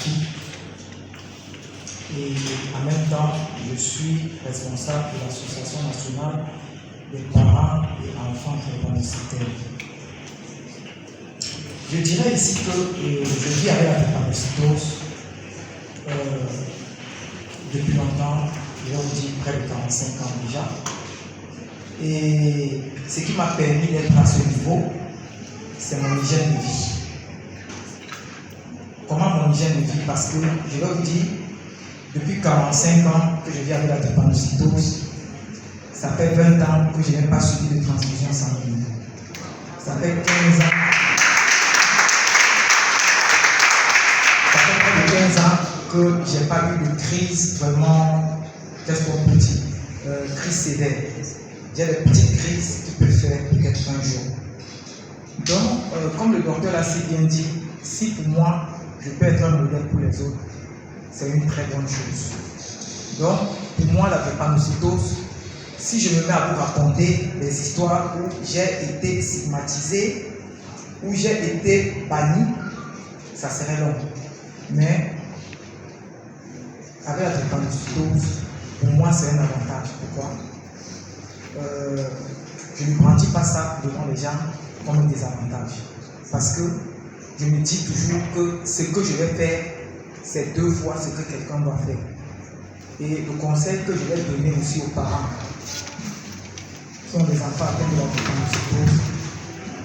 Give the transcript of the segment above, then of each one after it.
fille. Et en même temps, je suis responsable de l'Association nationale des parents et enfants drépanocytaires. Je dirais ici que je vis avec la drépanocytose depuis longtemps, je vais vous dire près de 45 ans déjà. Et ce qui m'a permis d'être à ce niveau, c'est mon hygiène de vie. Comment mon hygiène de vie? Parce que je vais vous dire, depuis 45 ans que je vis avec la drépanocytose, ça fait 20 ans que je n'ai pas subi de transfusion sanguine. Ça fait 15 ans. Ça fait près de 15 ans que je n'ai pas eu de crise vraiment, qu'est-ce qu'on peut dire, crise sévère. J'ai des petites crises qui peuvent faire peut-être un jour. Donc, comme le docteur l'a si bien dit, si pour moi, je peux être un modèle pour les autres, c'est une très bonne chose. Donc, pour moi, la drépanocytose, si je me mets à vous raconter des histoires où j'ai été stigmatisé, où j'ai été banni, ça serait long. Mais avec la drépanocytose, pour moi, c'est un avantage. Pourquoi? Je ne brandis pas ça devant les gens comme un désavantage. Parce que je me dis toujours que ce que je vais faire, c'est 2 fois ce que quelqu'un doit faire. Et le conseil que je vais donner aussi aux parents qui ont des enfants atteints de la drépanocytose,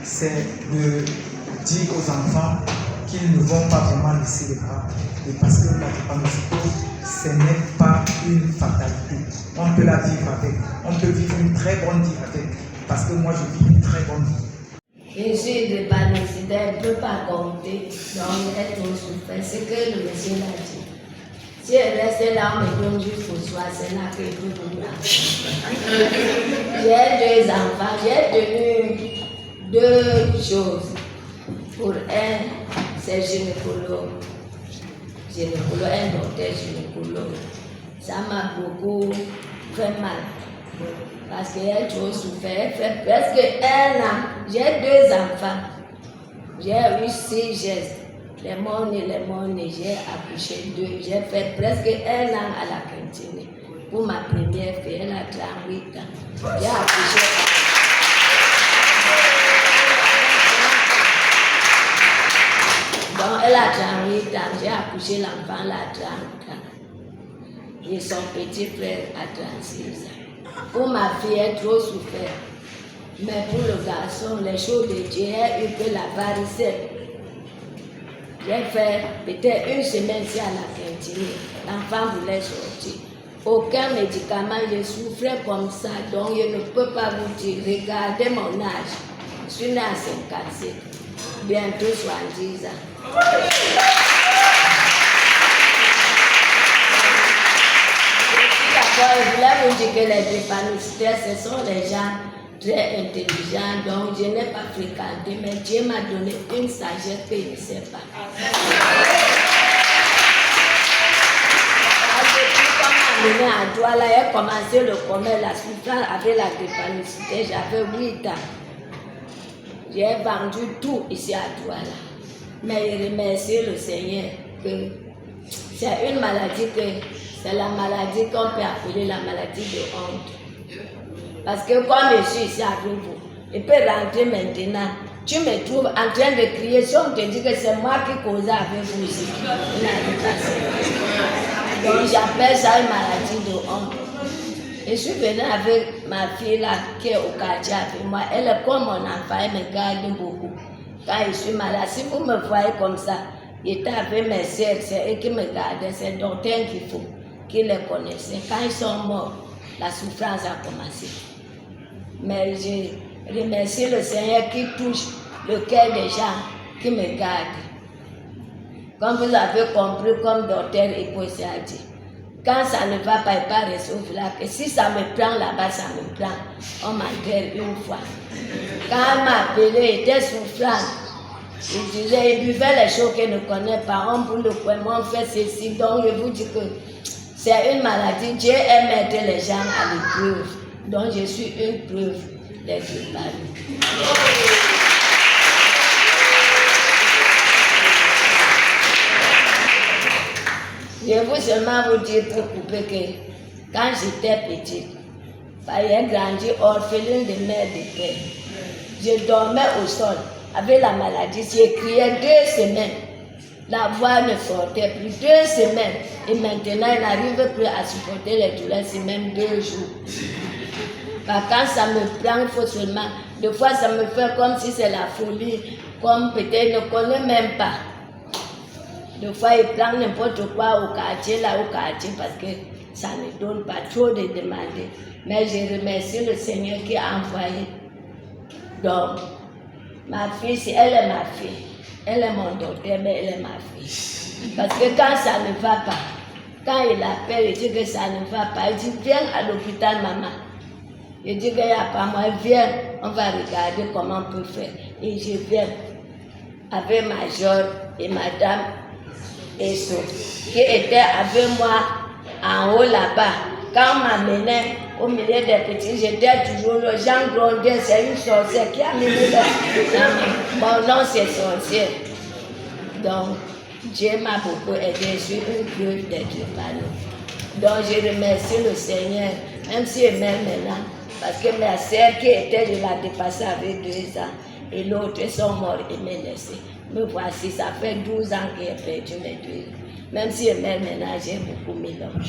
c'est de dire aux enfants qu'ils ne vont pas vraiment laisser les bras. Et parce que la drépanocytose, ce n'est pas une fatalité. On peut la vivre avec. On peut vivre une très bonne vie avec. Parce que moi, je vis une très bonne vie. Je suis drépanocytaire, je ne peux pas compter. Donc, être trop souffert. C'est que le monsieur l'a dit. Si elle reste là, on me donne du François, c'est là que je peux vous là. J'ai 2 enfants, j'ai tenu 2 choses. Pour un, c'est gynécologue. Un docteur gynécologue. Ça m'a beaucoup fait mal. Parce qu'elle a trop souffert. Elle fait presque 1 an. J'ai 2 enfants. J'ai eu 6 gestes. Les monnaies, j'ai accouché 2. J'ai fait presque 1 an à la cantine. Pour ma première fille, elle a 38 ans. J'ai accouché. Donc, elle a 38 ans. J'ai accouché l'enfant, elle a 30 ans. Et son petit frère a 36 ans. Pour ma fille, elle a trop souffert. Mais pour le garçon, les choses de Dieu, elle a eu que la varicelle. J'ai fait peut-être 1 semaine à la cantine. L'enfant voulait sortir. Aucun médicament, je souffrais comme ça. Donc je ne peux pas vous dire. Regardez mon âge. Je suis née à 57. Bientôt 70 ans. D'abord, je voulais vous dire que les drépanocytaires, ce sont les gens très intelligents, donc je n'ai pas fréquenté, mais Dieu m'a donné une sagesse que je ne sais pas. Depuis qu'on m'a amené à Douala, j'ai commencé le commerce, la souffrance avec la drépanocytose, j'avais 8 ans. J'ai vendu tout ici à Douala. Mais je remercie le Seigneur que c'est une maladie c'est la maladie qu'on peut appeler la maladie de honte. Parce que comme je suis ici avec vous, je peux rentrer maintenant. Tu me trouves en train de crier. Si on te dit que c'est moi qui causais avec vous ici, donc j'appelle ça une maladie de honte. Je suis venue avec ma fille là qui est au quartier avec moi. Elle est comme mon enfant, elle me garde beaucoup. Quand je suis malade, si vous me voyez comme ça, j'étais avec mes soeurs, c'est eux qui me gardaient, c'est le docteur qu'il faut, qui les connaissait. Quand ils sont morts, la souffrance a commencé. Mais je remercie le Seigneur qui touche le cœur des gens qui me gardent. Comme vous avez compris, comme docteur Epoissé a dit, quand ça ne va pas, il pas résoudre là, que si ça me prend là-bas, ça me prend. On m'enterre 1 fois. Quand elle m'a appelé, il était souffrant. Il disait, il buvait les choses qu'il ne connaît pas. On pour le coin, on fait ceci. Donc je vous dis que c'est une maladie. Dieu aime mettre les gens à l'épreuve. Donc je suis une preuve d'être malade. Je veux seulement vous dire pour couper que quand j'étais petite, j'ai grandi orpheline de mère de père. Je dormais au sol avec la maladie. J'ai crié 2 semaines. La voix ne sortait plus 2 semaines. Et maintenant, elle n'arrive plus à supporter les douleurs, c'est même 2 jours. Quand ça me prend, il faut seulement. Des fois, ça me fait comme si c'est la folie, comme peut-être ne connaît même pas. Des fois, il prend n'importe quoi au quartier, parce que ça ne donne pas trop de demander. Mais je remercie le Seigneur qui a envoyé. Donc, ma fille, elle est ma fille. Elle est mon docteur, mais elle est ma fille. Parce que quand ça ne va pas, quand il appelle, il dit que ça ne va pas, il dit viens à l'hôpital, maman. Je dis qu'il n'y a pas moi, viens, on va regarder comment on peut faire. Et je viens avec Major et Madame Esso, qui étaient avec moi en haut là-bas. Quand on m'amenait au milieu des petits, j'étais toujours le Jean Grondin, c'est une sorcière qui a mis mon nom, c'est sorcière. Donc, Dieu m'a beaucoup aidé, je suis une preuve d'être épanouie. Donc, je remercie le Seigneur, même si elle m'aime maintenant. Parce que ma sœur qui était, je l'ai dépassée avec 2 ans. Et l'autre, ils sont morts et m'ont laissé. Me voici, ça fait 12 ans que j'ai perdu mes 2. Même si elle m'aime maintenant, j'ai beaucoup mis l'homme.